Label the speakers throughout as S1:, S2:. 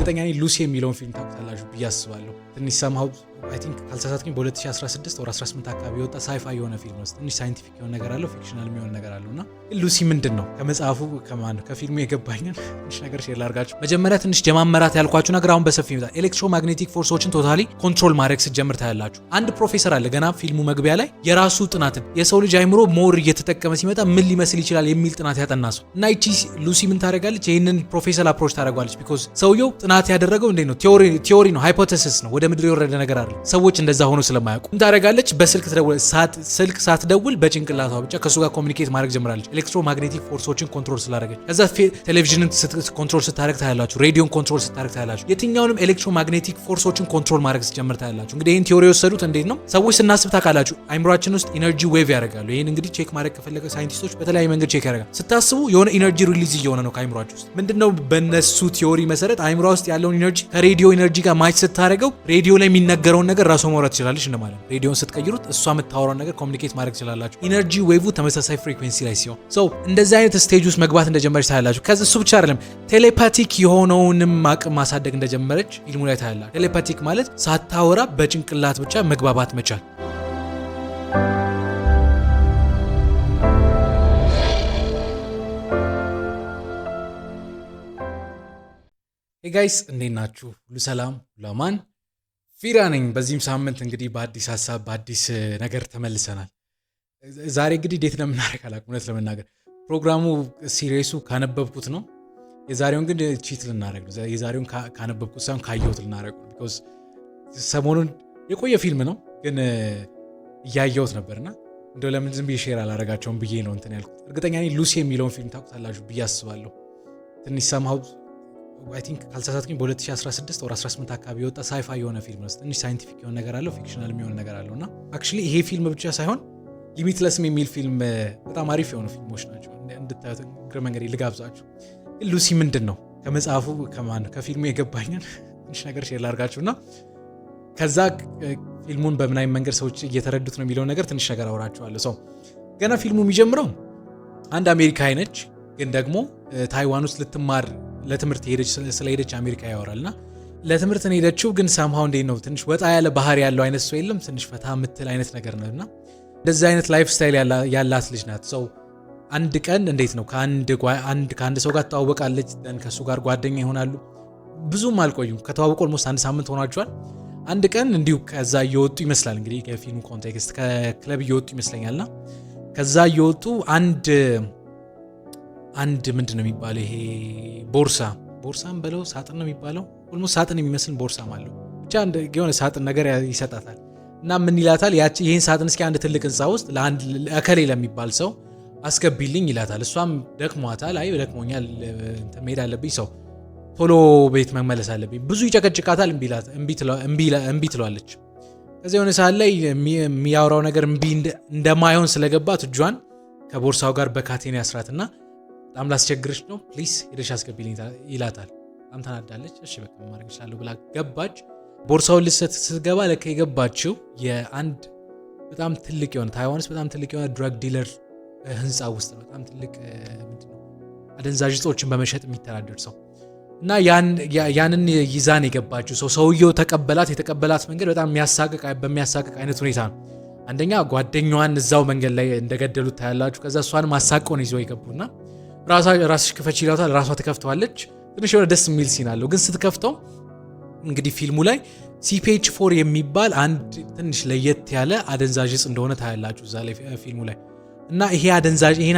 S1: እርግጠኛ ነኝ ሉሲ የሚለውን ፊልም ታውቁታላችሁ ብዬ አስባለሁ። ትንሽ ሰምሃው አይ ቲንክ ካልተሳሳትኩኝ በ2016 ወር 18 አካባቢ የወጣ ሳይፋይ የሆነ ፊልም ነው። ትንሽ ሳይንቲፊክ የሆነ ነገር አለው፣ ፊክሽናል የሚሆን ነገር አለውና ሉሲ ምንድን ነው ከመጽሐፉ ከፊልሙ የገባኝን ትንሽ ነገር ሼር ላድርጋችሁ። መጀመሪያ ትንሽ ጀማመራት ያልኳችሁ ነገር አሁን በሰፊ ይመጣል። ኤሌክትሮማግኔቲክ ፎርሶችን ቶታሊ ኮንትሮል ማድረግ ስትጀምር ታያላችሁ። አንድ ፕሮፌሰር አለ ገና ፊልሙ መግቢያ ላይ የራሱ ጥናትን የሰው ልጅ አይምሮ ሞር እየተጠቀመ ሲመጣ ምን ሊመስል ይችላል የሚል ጥናት ያጠና ሰው እና ይቺ ሉሲ ምን ታደርጋለች? ይህንን ፕሮፌሰር አፕሮች ታደርጓለች። ቢኮዝ ሰውየው ጥናት ያደረገው እንዴት ነው ቲዮሪ ነው፣ ሃይፖቴሲስ ነው፣ ወደ ምድር የወረደ ነገር አይደለም። ሰዎች እንደዛ ሆኖ ስለማያውቁ ምን ታደርጋለች? በስልክ ትደውል፣ ስልክ ሳትደውል በጭንቅላቷ ብቻ ከሱ ጋር ኮሚኒኬት ማድረግ ጀምራለች። ኤሌክትሮማግኔቲክ ፎርሶችን ኮንትሮል ስላደረገች ከዛ ቴሌቪዥንን ኮንትሮል ስታደርግ ታያላችሁ፣ ሬዲዮን ኮንትሮል ስታደርግ ታያላችሁ። የትኛውንም ኤሌክትሮማግኔቲክ ፎርሶችን ኮንትሮል ማድረግ ስትጀምር ታያላችሁ። እንግዲህ ይህን ቲዮሪ የወሰዱት እንዴት ነው? ሰዎች ስናስብ ታውቃላችሁ፣ አይምሯችን ውስጥ ኢነርጂ ዌቭ ያደርጋሉ። ይህን እንግዲህ ቼክ ማድረግ ከፈለገ ሳይንቲስቶች በተለያየ መንገድ ቼክ ያደርጋል። ስታስቡ የሆነ ኢነርጂ ሪሊዝ እየሆነ ነው ከአይምሯችሁ ውስጥ። ምንድነው? በነሱ ቲዮሪ መሰረት አይምሯ ውስጥ ያለውን ኢነርጂ ከሬዲዮ ኢነርጂ ጋር ማች ስታደርገው ሬዲዮ ላይ የሚነገረውን ነገር ራሱ ማውራት ትችላለች እንደማለት። ሬዲዮን ስትቀይሩት እሷ የምታወራውን ነገር ኮሚኒኬት ማድረግ ትችላላችሁ። ኢነርጂ ዌቭ ተመሳሳይ ፍሪኩዌንሲ ላይ ሲሆን ሰው እንደዚህ አይነት ስቴጅ ውስጥ መግባት እንደጀመረች ታያላችሁ። ከዚ እሱ ብቻ አይደለም ቴሌፓቲክ የሆነውንም አቅም ማሳደግ እንደጀመረች ፊልሙ ላይ ታያላችሁ። ቴሌፓቲክ ማለት ሳታወራ በጭንቅላት ብቻ መግባባት መቻል። ሄይ ጋይስ እንዴት ናችሁ? ሁሉ ሰላም፣ ሁሉ አማን፣ ፊራ ነኝ። በዚህም ሳምንት እንግዲህ በአዲስ ሀሳብ በአዲስ ነገር ተመልሰናል። ዛሬ እንግዲህ ዴት ለምናደርግ አላውቅም፣ እውነት ለመናገር ፕሮግራሙ ሲሪየሱ ካነበብኩት ነው። የዛሬውን ግን ቺት ልናደርግ ነው። የዛሬውን ካነበብኩት ሳይሆን ካየሁት ልናደርግ ነው። ቢኮዝ ሰሞኑን የቆየ ፊልም ነው ግን እያየሁት ነበርና እንደው ለምን ዝም ብዬ ሼር አላደርጋቸውም ብዬ ነው እንትን ያልኩት። እርግጠኛ ነኝ ሉሲ የሚለውን ፊልም ታውቁታላችሁ ብዬ አስባለሁ። ትንሽ ሰምሃው አይ ቲንክ ካልተሳሳትኩኝ በ2016 ወር 18 አካባቢ የወጣ ሳይፋይ የሆነ ፊልም ነው። ትንሽ ሳይንቲፊክ የሆነ ነገር አለው፣ ፊክሽናል የሚሆን ነገር አለውና አክቹሊ ይሄ ፊልም ብቻ ሳይሆን ሊሚትለስም የሚል ፊልም በጣም አሪፍ የሆኑ ፊልሞች ናቸው። እንድታዩት እግረ መንገድ ልጋብዛችሁ። ሉሲ ምንድን ነው ከመጽሐፉ ከፊልሙ የገባኝን ትንሽ ነገር ሼር ላድርጋችሁና ከዛ ፊልሙን በምን አይነት መንገድ ሰዎች እየተረዱት ነው የሚለው ነገር ትንሽ ነገር አወራችኋለሁ። ሰው ገና ፊልሙ የሚጀምረው አንድ አሜሪካዊ ነች፣ ግን ደግሞ ታይዋን ውስጥ ልትማር ለትምህርት ሄደች። ስለሄደች አሜሪካ ያወራልና ለትምህርት ነው ሄደችው። ግን ሳምሃው እንዴት ነው ትንሽ ወጣ ያለ ባህሪ ያለው አይነት ሰው የለም፣ ትንሽ ፈታ የምትል አይነት ነገር ነውና እንደዚህ አይነት ላይፍ ስታይል ያላት ልጅ ናት። ሰው አንድ ቀን እንዴት ነው ከአንድ ሰው ጋር ትተዋወቃለች። ደን ከሱ ጋር ጓደኛ ይሆናሉ። ብዙም አልቆዩም፣ ከተዋወቁ ኦልሞስት አንድ ሳምንት ሆኗቸዋል። አንድ ቀን እንዲሁ ከዛ እየወጡ ይመስላል እንግዲህ ከፊልሙ ኮንቴክስት ከክለብ እየወጡ ይመስለኛልና ከዛ እየወጡ አንድ ምንድን ነው የሚባለው ይሄ ቦርሳም በለው ሳጥን ነው የሚባለው፣ ኦልሞስት ሳጥን የሚመስል ቦርሳም አለው። ብቻ የሆነ ሳጥን ነገር ይሰጣታል እና ምን ይላታል? ይህን ሳጥን እስኪ አንድ ትልቅ ህንፃ ውስጥ ለአንድ እከሌ ለሚባል ሰው አስገቢልኝ ይላታል። እሷም ደክሟታል። አይ ደክሞኛል፣ መሄድ አለብኝ፣ ሰው ቶሎ ቤት መመለስ አለብኝ። ብዙ ይጨቀጭቃታል፣ እምቢ ትሏለች። ከዚያ የሆነ ሰዓት ላይ የሚያወራው ነገር እምቢ እንደማይሆን ስለገባት እጇን ከቦርሳው ጋር በካቴና ያስራትና በጣም ላስቸግርሽ ነው ፕሊስ ሄደሽ አስገቢልኝ ይላታል። በጣም ተናዳለች። እሺ በቃ ማድረግ እችላለሁ ብላ ገባች። ቦርሳውን ልትሰጥ ስትገባ ለካ የገባችው የአንድ በጣም ትልቅ የሆነ ታይዋን ውስጥ በጣም ትልቅ የሆነ ድራግ ዲለር ህንፃ ውስጥ ነው። በጣም ትልቅ አደንዛዥ እጾችን በመሸጥ የሚተዳደር ሰው እና ያንን ይዛን የገባችው ሰውየው ተቀበላት። የተቀበላት መንገድ በጣም በሚያሳቅቅ አይነት ሁኔታ ነው። አንደኛ ጓደኛዋን እዛው መንገድ ላይ እንደገደሉት ታያላችሁ። ከዛ እሷንም አሳቀውን ይዘው ይገቡና ራስሽ ክፈች ይላታል። ራሷ ትከፍተዋለች። ትንሽ የሆነ ደስ የሚል ሲን አለው። ግን ስትከፍተው እንግዲህ ፊልሙ ላይ CPH4 የሚባል አንድ ትንሽ ለየት ያለ አደንዛዥ እጽ እንደሆነ ታያላችሁ እዛ ላይ ፊልሙ ላይ እና ይሄን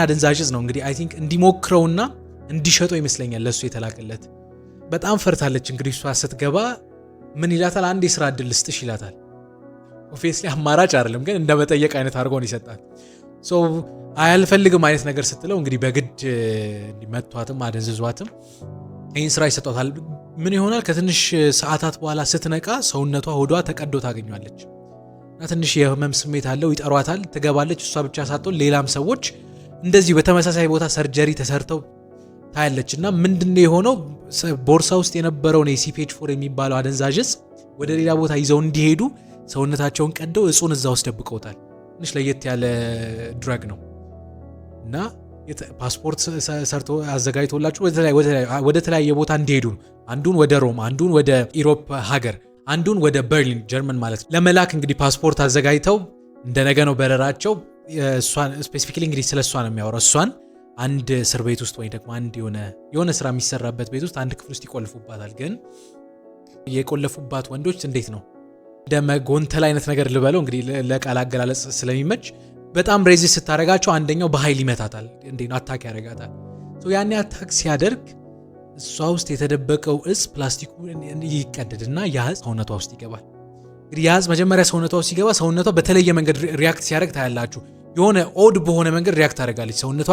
S1: አደንዛዥ እጽ ነው እንግዲህ አይ ቲንክ እንዲሞክረውና እንዲሸጠው ይመስለኛል ለሱ የተላከለት። በጣም ፈርታለች። እንግዲህ እሷ ስትገባ ምን ይላታል? አንድ የስራ እድል ልስጥሽ ይላታል። ኦፊስሊ አማራጭ አይደለም ግን እንደ መጠየቅ አይነት አድርጎን ይሰጣል። አያልፈልግም አይነት ነገር ስትለው እንግዲህ በግድ መቷትም አደንዝዟትም ይህን ስራ ይሰጣታል። ምን ይሆናል? ከትንሽ ሰዓታት በኋላ ስትነቃ ሰውነቷ ሆዷ ተቀዶ ታገኛለች እና ትንሽ የህመም ስሜት አለው። ይጠሯታል፣ ትገባለች። እሷ ብቻ ሳትሆን ሌላም ሰዎች እንደዚሁ በተመሳሳይ ቦታ ሰርጀሪ ተሰርተው ታያለች። እና ምንድነው የሆነው? ቦርሳ ውስጥ የነበረውን CPH4 የሚባለው አደንዛዥ እጽ ወደ ሌላ ቦታ ይዘው እንዲሄዱ ሰውነታቸውን ቀደው እጹን እዛ ውስጥ ደብቀውታል። ትንሽ ለየት ያለ ድራግ ነው እና ፓስፖርት ሰርቶ አዘጋጅቶላችሁ ወደ ተለያየ ቦታ እንዲሄዱ ነው። አንዱን ወደ ሮም፣ አንዱን ወደ ኢሮፕ ሀገር፣ አንዱን ወደ በርሊን ጀርመን ማለት ነው ለመላክ እንግዲህ ፓስፖርት አዘጋጅተው እንደነገ ነው በረራቸው። እሷን ስፔሲፊካሊ እንግዲህ ስለ እሷ ነው የሚያወራው። እሷን አንድ እስር ቤት ውስጥ ወይ ደግሞ አንድ የሆነ ስራ የሚሰራበት ቤት ውስጥ አንድ ክፍል ውስጥ ይቆልፉባታል። ግን የቆለፉባት ወንዶች እንዴት ነው እንደ ጎንተል አይነት ነገር ልበለው እንግዲህ ለቃል አገላለጽ ስለሚመች በጣም ሬዚስት ስታረጋቸው አንደኛው በኃይል ይመታታል። እንዴት ነው አታክ ያደርጋታል። ያኔ አታክ ሲያደርግ እሷ ውስጥ የተደበቀው እጽ ፕላስቲኩ ይቀደድና ያ እጽ ሰውነቷ ውስጥ ይገባል። እንግዲህ ያ እጽ መጀመሪያ ሰውነቷ ውስጥ ሲገባ ሰውነቷ በተለየ መንገድ ሪያክት ሲያደርግ ታያላችሁ። የሆነ ኦድ በሆነ መንገድ ሪያክት ታደርጋለች። ሰውነቷ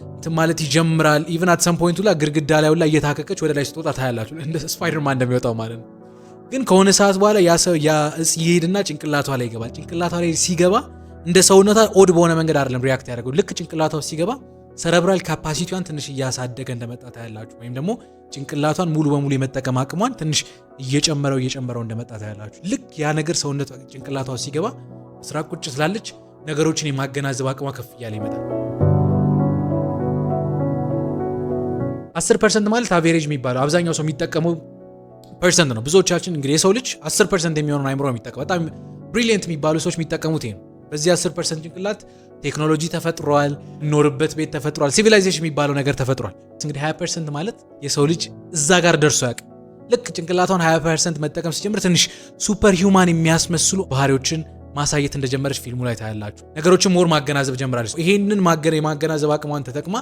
S1: እንትን ማለት ይጀምራል። ኢቭን አት ሰም ፖይንቱ ላይ ግድግዳ ላይ ሁላ እየታከከች ወደ ላይ ስትወጣ ታያላችሁ፣ እንደ ስፓይደርማን እንደሚወጣው ማለት ነው። ግን ከሆነ ሰዓት በኋላ ያ እጽ ይሄድና ጭንቅላቷ ላይ ይገባል። ጭንቅላቷ ላይ ሲገባ እንደ ሰውነቷ ኦድ በሆነ መንገድ አይደለም ሪያክት ያደርገው። ልክ ጭንቅላቷ ሲገባ ሰረብራል ካፓሲቲዋን ትንሽ እያሳደገ እንደመጣ ታያላችሁ። ወይም ደግሞ ጭንቅላቷን ሙሉ በሙሉ የመጠቀም አቅሟን ትንሽ እየጨመረው እንደመጣ ታያላችሁ። ልክ ያ ነገር ሰውነቷ ጭንቅላቷ ሲገባ ስራ ቁጭ ስላለች ነገሮችን የማገናዘብ አቅሟ ከፍ እያለ ይመጣል። 10% ማለት አቬሬጅ የሚባለው አብዛኛው ሰው የሚጠቀመው ፐርሰንት ነው። ብዙዎቻችን እንግዲህ የሰው ልጅ 10% የሚሆነውን አይምሮ የሚጠቀም በጣም ብሪሊየንት የሚባሉ ሰዎች የሚጠቀሙት ይሄ ነው። በዚህ 10% ጭንቅላት ቴክኖሎጂ ተፈጥሯል፣ ኖርበት ቤት ተፈጥሯል፣ ሲቪላይዜሽን የሚባለው ነገር ተፈጥሯል። እንግዲህ 20% ማለት የሰው ልጅ እዛ ጋር ደርሶ ያውቅ። ልክ ጭንቅላቷን 20% መጠቀም ሲጀምር ትንሽ ሱፐር ሂውማን የሚያስመስሉ ባህሪዎችን ማሳየት እንደጀመረች ፊልሙ ላይ ታያላችሁ። ነገሮችን ሞር ማገናዘብ ጀምራለች። ይሄንን የማገናዘብ አቅሟን ተጠቅማ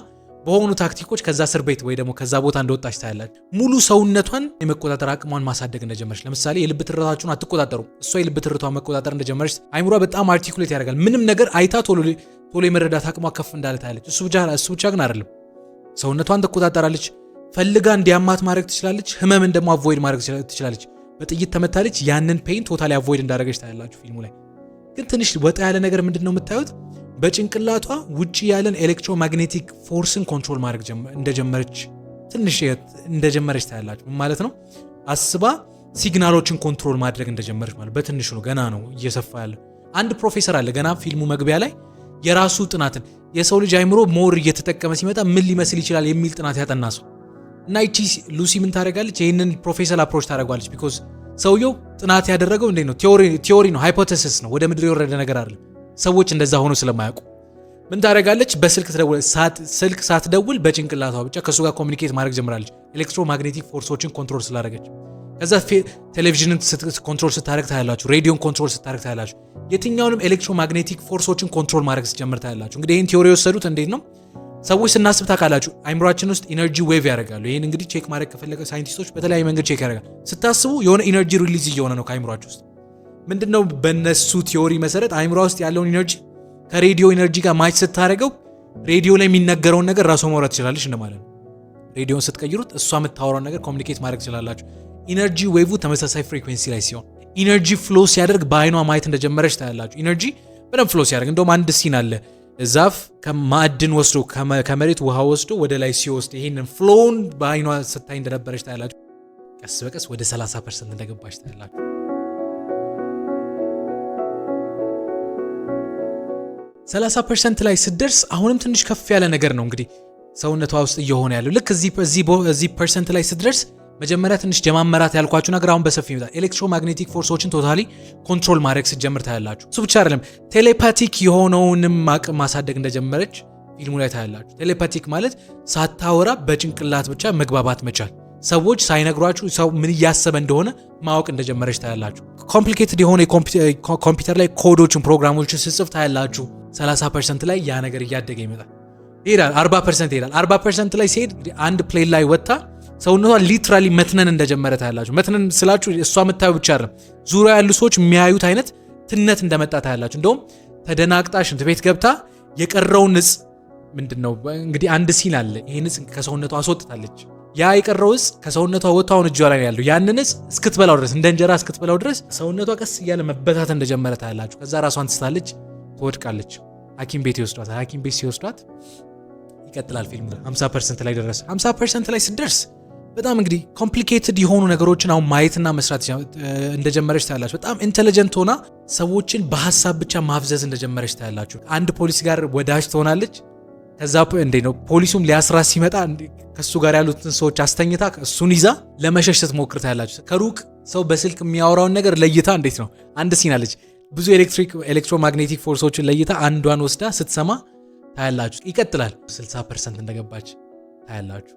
S1: በሆኑ ታክቲኮች ከዛ እስር ቤት ወይ ደግሞ ከዛ ቦታ እንደወጣች ታያላችሁ። ሙሉ ሰውነቷን የመቆጣጠር አቅሟን ማሳደግ እንደጀመረች፣ ለምሳሌ የልብ ትርታችሁን አትቆጣጠሩ፣ እሷ የልብ ትርቷን መቆጣጠር እንደጀመረች አይምሯ በጣም አርቲኩሌት ያደርጋል። ምንም ነገር አይታ ቶሎ የመረዳት አቅሟ ከፍ እንዳለ ታያለች። እሱ ብቻ ግን አይደለም፣ ሰውነቷን ትቆጣጠራለች። ፈልጋ እንዲያማት ማድረግ ትችላለች። ህመምን ደግሞ አቮይድ ማድረግ ትችላለች። በጥይት ተመታለች፣ ያንን ፔን ቶታሊ አቮይድ እንዳደረገች ታያላችሁ ፊልሙ ላይ። ግን ትንሽ ወጣ ያለ ነገር ምንድነው የምታዩት? በጭንቅላቷ ውጪ ያለን ኤሌክትሮማግኔቲክ ፎርስን ኮንትሮል ማድረግ እንደጀመረች ትንሽ እንደጀመረች ታያላችሁ። ማለት ነው አስባ ሲግናሎችን ኮንትሮል ማድረግ እንደጀመረች ማለት በትንሹ ነው። ገና ነው እየሰፋ ያለ። አንድ ፕሮፌሰር አለ ገና ፊልሙ መግቢያ ላይ የራሱ ጥናትን የሰው ልጅ አይምሮ ሞር እየተጠቀመ ሲመጣ ምን ሊመስል ይችላል የሚል ጥናት ያጠና ሰው እና ይቺ ሉሲ ምን ታደርጋለች? ይህንን ፕሮፌሰር አፕሮች ታደርጓለች። ቢኮዝ ሰውየው ጥናት ያደረገው እንዴት ነው? ቲዮሪ ነው፣ ሃይፖቴሲስ ነው፣ ወደ ምድር የወረደ ነገር አይደለም። ሰዎች እንደዛ ሆኖ ስለማያውቁ ምን ታደርጋለች? ስልክ ሳትደውል በጭንቅላቷ ብቻ ከሱ ጋር ኮሚኒኬት ማድረግ ጀምራለች። ኤሌክትሮማግኔቲክ ፎርሶችን ኮንትሮል ስላደረገች። ከዛ ቴሌቪዥንን ኮንትሮል ስታደርግ ታያላችሁ፣ ሬዲዮን ኮንትሮል ስታደርግ ታያላችሁ። የትኛውንም ኤሌክትሮማግኔቲክ ፎርሶችን ኮንትሮል ማድረግ ስትጀምር ታያላችሁ። እንግዲህ ይህን ቲዮሪ የወሰዱት እንዴት ነው? ሰዎች ስናስብ ታውቃላችሁ፣ አይምሯችን ውስጥ ኢነርጂ ዌቭ ያደርጋሉ። ይህን እንግዲህ ቼክ ማድረግ ከፈለገ ሳይንቲስቶች በተለያየ መንገድ ቼክ ያደርጋሉ። ስታስቡ የሆነ ኢነርጂ ሪሊዝ እየሆነ ነው ከአይምሯችሁ ውስጥ። ምንድነው? በነሱ ቲዮሪ መሰረት አይምሯ ውስጥ ያለውን ኢነርጂ ከሬዲዮ ኢነርጂ ጋር ማች ስታደርገው ሬዲዮ ላይ የሚነገረውን ነገር ራሷ ማውራት ትችላለች እንደማለት ነው። ሬዲዮን ስትቀይሩት እሷ የምታወራውን ነገር ኮሚኒኬት ማድረግ ትችላላችሁ። ኢነርጂ ዌቭ ተመሳሳይ ፍሪኩዌንሲ ላይ ሲሆን ኢነርጂ ፍሎ ሲያደርግ በአይኗ ማየት እንደጀመረች ታያላችሁ። ኢነርጂ በደንብ ፍሎ ሲያደርግ እንደውም አንድ ሲን አለ ዛፍ ከማዕድን ወስዶ ከመሬት ውሃ ወስዶ ወደ ላይ ሲወስድ ይሄንን ፍሎውን በአይኗ ስታይ እንደነበረች ታያላችሁ። ቀስ በቀስ ወደ 30% እንደገባች ታያላችሁ። 30% ላይ ስትደርስ አሁንም ትንሽ ከፍ ያለ ነገር ነው እንግዲህ ሰውነቷ ውስጥ እየሆነ ያለው። ልክ እዚህ ፐርሰንት ላይ ስትደርስ መጀመሪያ ትንሽ ጀማመራት ያልኳችሁ ነገር አሁን በሰፊ ይመጣል። ኤሌክትሮማግኔቲክ ፎርሶችን ቶታሊ ኮንትሮል ማድረግ ስትጀምር ታያላችሁ። እሱ ብቻ አይደለም፣ ቴሌፓቲክ የሆነውንም አቅም ማሳደግ እንደጀመረች ፊልሙ ላይ ታያላችሁ። ቴሌፓቲክ ማለት ሳታወራ በጭንቅላት ብቻ መግባባት መቻል፣ ሰዎች ሳይነግሯችሁ ሰው ምን እያሰበ እንደሆነ ማወቅ እንደጀመረች ታያላችሁ። ኮምፕሊኬትድ የሆነ ኮምፒውተር ላይ ኮዶችን ፕሮግራሞችን ስጽፍ ታያላችሁ። 30% ላይ ያ ነገር እያደገ ይመጣል፣ ይሄዳል። 40% ይሄዳል። 40% ላይ ሲሄድ አንድ ፕሌን ላይ ወጣ ሰውነቷ ሊትራሊ መትነን እንደጀመረ ታያላችሁ። መትነን ስላችሁ እሷ የምታዩ ብቻ አይደለም፣ ዙሪያ ያሉ ሰዎች የሚያዩት አይነት ትነት እንደመጣ ታያላችሁ። እንደውም ተደናቅጣ ሽንት ቤት ገብታ የቀረውን እጽ ምንድነው እንግዲህ አንድ ሲን አለ። ይሄን እጽ ከሰውነቷ አስወጥታለች። ያ የቀረው እጽ ከሰውነቷ ወጣውን እጇ ላይ ያለው ያንን እጽ እስክትበላው ድረስ እንደ እንጀራ እስክትበላው ድረስ ሰውነቷ ቀስ እያለ መበታት እንደጀመረ ታያላችሁ። ከዛ ራሷን ትስታለች፣ ትወድቃለች። ሐኪም ቤት ይወስዷታል። ሐኪም ቤት ሲወስዷት ይቀጥላል ፊልሙ። 50% ላይ ደረሰ። 50% ላይ ስትደርስ በጣም እንግዲህ ኮምፕሊኬትድ የሆኑ ነገሮችን አሁን ማየትና መስራት እንደጀመረች ታያላችሁ። በጣም ኢንተለጀንት ሆና ሰዎችን በሀሳብ ብቻ ማፍዘዝ እንደጀመረች ታያላችሁ። አንድ ፖሊስ ጋር ወዳጅ ትሆናለች። ከዛ እንዴ ነው ፖሊሱም ሊያስራት ሲመጣ ከሱ ጋር ያሉትን ሰዎች አስተኝታ እሱን ይዛ ለመሸሽ ስትሞክር ታያላችሁ። ከሩቅ ሰው በስልክ የሚያወራውን ነገር ለይታ እንዴት ነው አንድ ሲን አለች ብዙ ኤሌክትሮማግኔቲክ ፎርሶችን ለይታ አንዷን ወስዳ ስትሰማ ታያላችሁ። ይቀጥላል 60% እንደገባች ታያላችሁ።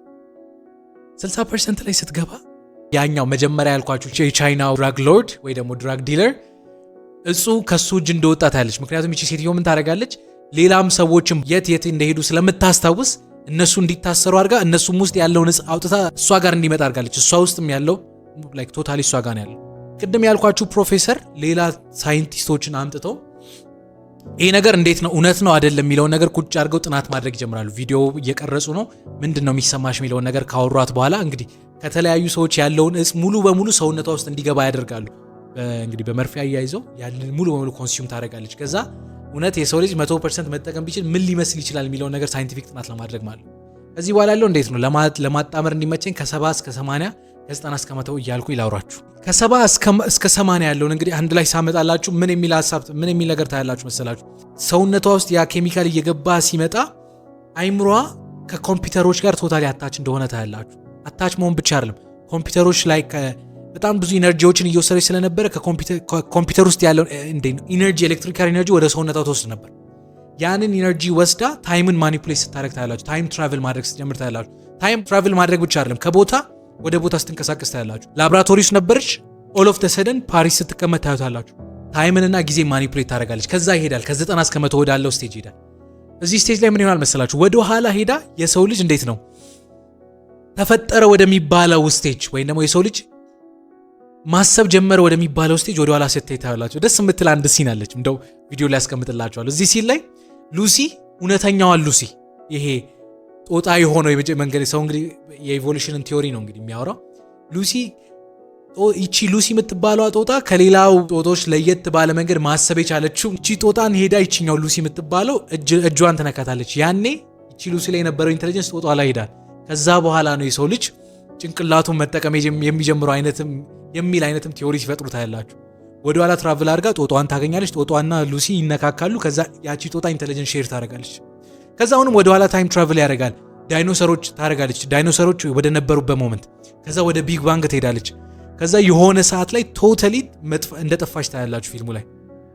S1: 60% ላይ ስትገባ ያኛው መጀመሪያ ያልኳችሁ የቻይናው ድራግ ሎርድ ወይ ደግሞ ድራግ ዲለር እሱ ከሱ እጅ እንደወጣ ታያለች። ምክንያቱም ይቺ ሴትዮ ምን ታደርጋለች? ሌላም ሰዎችም የት እንደሄዱ ስለምታስታውስ እነሱ እንዲታሰሩ አድርጋ እነሱም ውስጥ ያለውን እጽ አውጥታ እሷ ጋር እንዲመጣ አድርጋለች። እሷ ውስጥም ያለው ላይክ ቶታሊ እሷ ጋር ነው ያለው። ቅድም ያልኳችሁ ፕሮፌሰር ሌላ ሳይንቲስቶችን አምጥተው ይሄ ነገር እንዴት ነው እውነት ነው አይደለም የሚለውን ነገር ቁጭ አድርገው ጥናት ማድረግ ይጀምራሉ። ቪዲዮ እየቀረጹ ነው። ምንድነው የሚሰማሽ የሚለውን ነገር ካወሯት በኋላ እንግዲህ ከተለያዩ ሰዎች ያለውን እጽ ሙሉ በሙሉ ሰውነቷ ውስጥ እንዲገባ ያደርጋሉ። እንግዲህ በመርፌ አያይዘው ያንን ሙሉ በሙሉ ኮንሱም ታደርጋለች። ከዛ እውነት የሰው ልጅ 100% መጠቀም ቢችል ምን ሊመስል ይችላል የሚለውን ነገር ሳይንቲፊክ ጥናት ለማድረግ ማለት ነው። ከዚህ በኋላ ያለው እንዴት ነው ለማጣመር እንዲመቸኝ ከ70 እስከ 80 ከ90 እስከ 100 እያልኩ ይላውራችሁ። ከ70 እስከ 80 ያለውን እንግዲህ አንድ ላይ ሳመጣላችሁ ምን የሚል ሐሳብ ምን የሚል ነገር ታያላችሁ መሰላችሁ? ሰውነቷ ውስጥ ያ ኬሚካል እየገባ ሲመጣ አይምሯ ከኮምፒውተሮች ጋር ቶታሊ አታች እንደሆነ ታያላችሁ። አታች መሆን ብቻ አይደለም ኮምፒውተሮች ላይ በጣም ብዙ ኢነርጂዎችን እየወሰደች ስለነበረ ከኮምፒውተር ውስጥ ያለውን ኢነርጂ ኤሌክትሪካል ኢነርጂ ወደ ሰውነቷ ተወስድ ነበር። ያንን ኢነርጂ ወስዳ ታይምን ማኒፑሌት ስታደርግ ታያላችሁ። ታይም ትራቨል ማድረግ ስትጀምር ታያላችሁ። ታይም ትራቨል ማድረግ ብቻ አይደለም ከቦታ ወደ ቦታ ስትንቀሳቀስ ታያላችሁ። ላብራቶሪ ውስጥ ነበረች ኦል ኦፍ ተሰደን ፓሪስ ስትቀመጥ ታዩታላችሁ። ታይምንና ጊዜ ማኒፑሌት ታደርጋለች። ከዛ ይሄዳል ከ90 እስከ 100 ወዳለው ስቴጅ ይሄዳል። እዚህ ስቴጅ ላይ ምን ይሆናል መሰላችሁ? ወደ ኋላ ሄዳ የሰው ልጅ እንዴት ነው ተፈጠረ ወደሚባለው ስቴጅ ወይም ደግሞ የሰው ልጅ ማሰብ ጀመረ ወደሚባለው ስቴጅ ወደ ኋላ ስትሄድ ታያላችሁ። ደስ የምትል አንድ ሲን አለች። እንደው ቪዲዮ ላይ ያስቀምጥላችኋለሁ። እዚህ ሲን ላይ ሉሲ እውነተኛዋን ሉሲ ይሄ ጦጣ የሆነው መንገድ ሰው እንግዲህ የኢቮሉሽንን ቲዮሪ ነው እንግዲህ የሚያወራው። ሉሲ ይቺ ሉሲ የምትባለዋ ጦጣ ከሌላው ጦጦች ለየት ባለ መንገድ ማሰብ የቻለችው ይቺ ጦጣን ሄዳ ይቺኛው ሉሲ የምትባለው እጇን ትነካታለች። ያኔ ይቺ ሉሲ ላይ የነበረው ኢንተለጀንስ ጦጣ ላይ ሄዳል። ከዛ በኋላ ነው የሰው ልጅ ጭንቅላቱን መጠቀም የሚጀምረው የሚል አይነትም ቲዮሪ ሲፈጥሩ ታያላችሁ። ወደ ኋላ ትራቭል አድርጋ ጦጣዋን ታገኛለች። ጦጣዋና ሉሲ ይነካካሉ። ከዛ ያቺ ጦጣ ኢንተለጀንስ ሼር ታደርጋለች። ከዛ አሁንም ወደ ኋላ ታይም ትራቭል ያደርጋል። ዳይኖሰሮች ታደርጋለች። ዳይኖሰሮች ወደ ነበሩበት ሞመንት ከዛ ወደ ቢግ ባንግ ትሄዳለች። ከዛ የሆነ ሰዓት ላይ ቶታሊ እንደጠፋች ታያላችሁ። ፊልሙ ላይ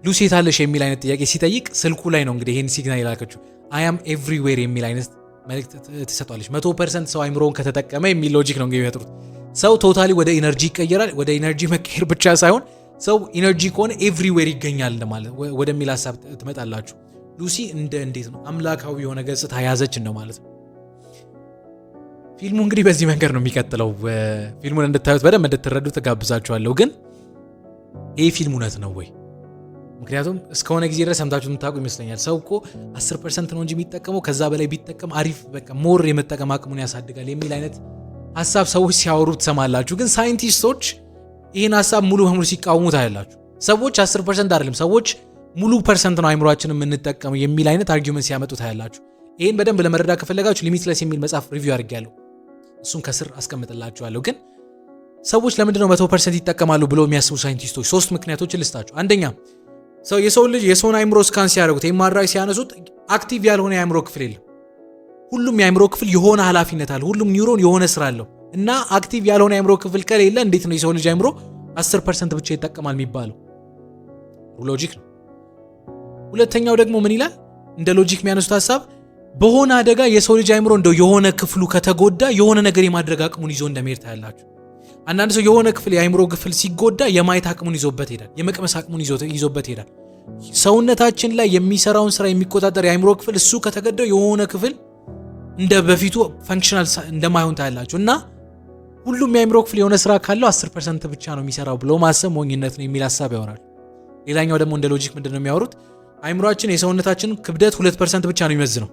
S1: ሉሲ የታለሽ የሚል አይነት ጥያቄ ሲጠይቅ ስልኩ ላይ ነው እንግዲህ ይሄን ሲግናል የላከችው አይ አም ኤቭሪዌር የሚል አይነት መልእክት ትሰጧለች። 100% ሰው አይምሮውን ከተጠቀመ የሚል ሎጂክ ነው እንግዲህ የሚፈጥሩት። ሰው ቶታሊ ወደ ኢነርጂ ይቀየራል። ወደ ኢነርጂ መቀየር ብቻ ሳይሆን ሰው ኢነርጂ ከሆነ ኤቭሪዌር ይገኛል እንደማለት ወደሚል ሀሳብ ትመጣላችሁ። ሉሲ እንዴት ነው አምላካዊ የሆነ ገጽታ ያዘች እንደማለት ነው። ፊልሙ እንግዲህ በዚህ መንገድ ነው የሚቀጥለው። ፊልሙን እንድታዩት በደንብ እንድትረዱ ተጋብዛችኋለሁ። ግን ይህ ፊልም እውነት ነው ወይ? ምክንያቱም እስከሆነ ጊዜ ድረስ ሰምታችሁ የምታውቁ ይመስለኛል። ሰው እኮ 10% ነው እንጂ የሚጠቀመው ከዛ በላይ ቢጠቀም አሪፍ በቃ ሞር የመጠቀም አቅሙን ያሳድጋል የሚል አይነት ሀሳብ ሰዎች ሲያወሩ ትሰማላችሁ። ግን ሳይንቲስቶች ይህን ሀሳብ ሙሉ በሙሉ ሲቃወሙ ታያላችሁ። ሰዎች 10% አይደለም ሰዎች ሙሉ ፐርሰንት ነው አይምሯችንን የምንጠቀመው የሚል አይነት አርጊውመንት ሲያመጡ ታያላችሁ። ይህን በደንብ ለመረዳት ከፈለጋችሁ ሊሚትለስ የሚል መጽሐፍ ሪቪው አድርጌያለሁ። እሱን ከስር አስቀምጥላችኋለሁ። ግን ሰዎች ለምንድነው 100% ይጠቀማሉ ብሎ የሚያስቡ ሳይንቲስቶች 3 ምክንያቶችን ልስጣችሁ። አንደኛ የሰው ልጅ የሰውን አይምሮ ስካን ሲያደርጉት ኤምአርአይ ሲያነሱት አክቲቭ ያልሆነ የአይምሮ ክፍል የለም። ሁሉም የአይምሮ ክፍል የሆነ ኃላፊነት አለ። ሁሉም ኒውሮን የሆነ ስራ አለው እና አክቲቭ ያልሆነ የአይምሮ ክፍል ከሌለ እንዴት ነው የሰው ልጅ አይምሮ 10% ብቻ ይጠቀማል የሚባለው? ሎጂክ ነው። ሁለተኛው ደግሞ ምን ይላል? እንደ ሎጂክ የሚያነሱት ሀሳብ በሆነ አደጋ የሰው ልጅ አይምሮ እንደው የሆነ ክፍሉ ከተጎዳ የሆነ ነገር የማድረግ አቅሙን ይዞ እንደሚሄድ ታያላችሁ። አንዳንድ ሰው የሆነ ክፍል የአይምሮ ክፍል ሲጎዳ የማየት አቅሙን ይዞበት ይሄዳል። የመቅመስ አቅሙን ይዞበት ይሄዳል። ሰውነታችን ላይ የሚሰራውን ስራ የሚቆጣጠር የአይምሮ ክፍል እሱ ከተገደው የሆነ ክፍል እንደ በፊቱ ፈንክሽናል እንደማይሆን ታያላችሁ። እና ሁሉም የአይምሮ ክፍል የሆነ ስራ ካለው 10% ብቻ ነው የሚሰራው ብሎ ማሰብ ሞኝነት ነው የሚል ሀሳብ ያወራል። ሌላኛው ደግሞ እንደ ሎጂክ ምንድነው የሚያወሩት? አይምሮአችን የሰውነታችን ክብደት 2% ብቻ ነው የሚመዝነው።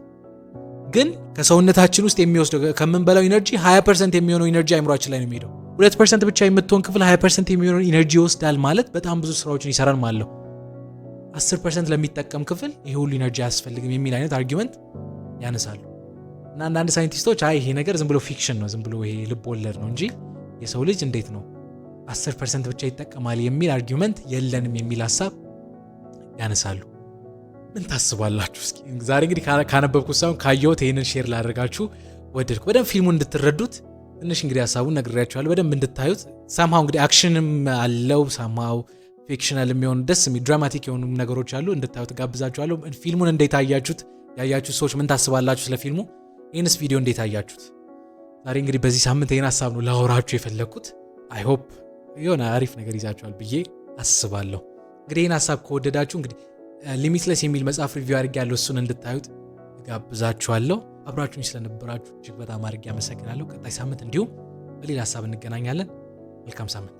S1: ግን ከሰውነታችን ውስጥ የሚወስደው ከምንበላው ኢነርጂ 20% የሚሆነው ኢነርጂ አይምሮአችን ላይ ነው የሚሄደው። 2% ብቻ የምትሆን ክፍል 20% የሚሆነው ኢነርጂ ይወስዳል ማለት በጣም ብዙ ስራዎችን ይሰራል ማለት ነው። 10% ለሚጠቀም ክፍል ይሄ ሁሉ ኢነርጂ አያስፈልግም የሚል አይነት አርጊውመንት ያነሳሉ። እና አንዳንድ ሳይንቲስቶች ይሄ ነገር ዝም ብሎ ፊክሽን ነው፣ ዝም ብሎ ይሄ ልብ ወለድ ነው እንጂ የሰው ልጅ እንዴት ነው 10% ብቻ ይጠቀማል የሚል አርጊውመንት የለንም የሚል ሀሳብ ያነሳሉ። ምን ታስባላችሁ? እስኪ ዛሬ እንግዲህ ካነበብኩት ሳይሆን ካየሁት ይህንን ሼር ላደርጋችሁ ወደድኩ። በደንብ ፊልሙን እንድትረዱት ትንሽ እንግዲህ ሀሳቡን ነግሬያችኋለሁ። በደንብ እንድታዩት ሳምሃው እንግዲህ አክሽንም አለው ሳምሃው ፊክሽናል የሚሆኑ ደስ የሚል ድራማቲክ የሆኑ ነገሮች አሉ። እንድታዩት ጋብዛችኋለሁ። ፊልሙን እንዴት አያችሁት? ያያችሁት ሰዎች ምን ታስባላችሁ ስለ ፊልሙ? ይህንስ ቪዲዮ እንዴት አያችሁት? ዛሬ እንግዲህ በዚህ ሳምንት ይህን ሀሳብ ነው ላወራችሁ የፈለግኩት። አይ ሆፕ የሆነ አሪፍ ነገር ይዛችኋል ብዬ አስባለሁ። እንግዲህ ይህን ሀሳብ ከወደዳችሁ እንግዲህ ሊሚትለስ የሚል መጽሐፍ ሪቪው አድርጌ ያለው እሱን እንድታዩት ጋብዛችኋለሁ። አብራችሁኝ ስለነበራችሁ እጅግ በጣም አድርጌ አመሰግናለሁ። ቀጣይ ሳምንት እንዲሁም በሌላ ሀሳብ እንገናኛለን። መልካም ሳምንት።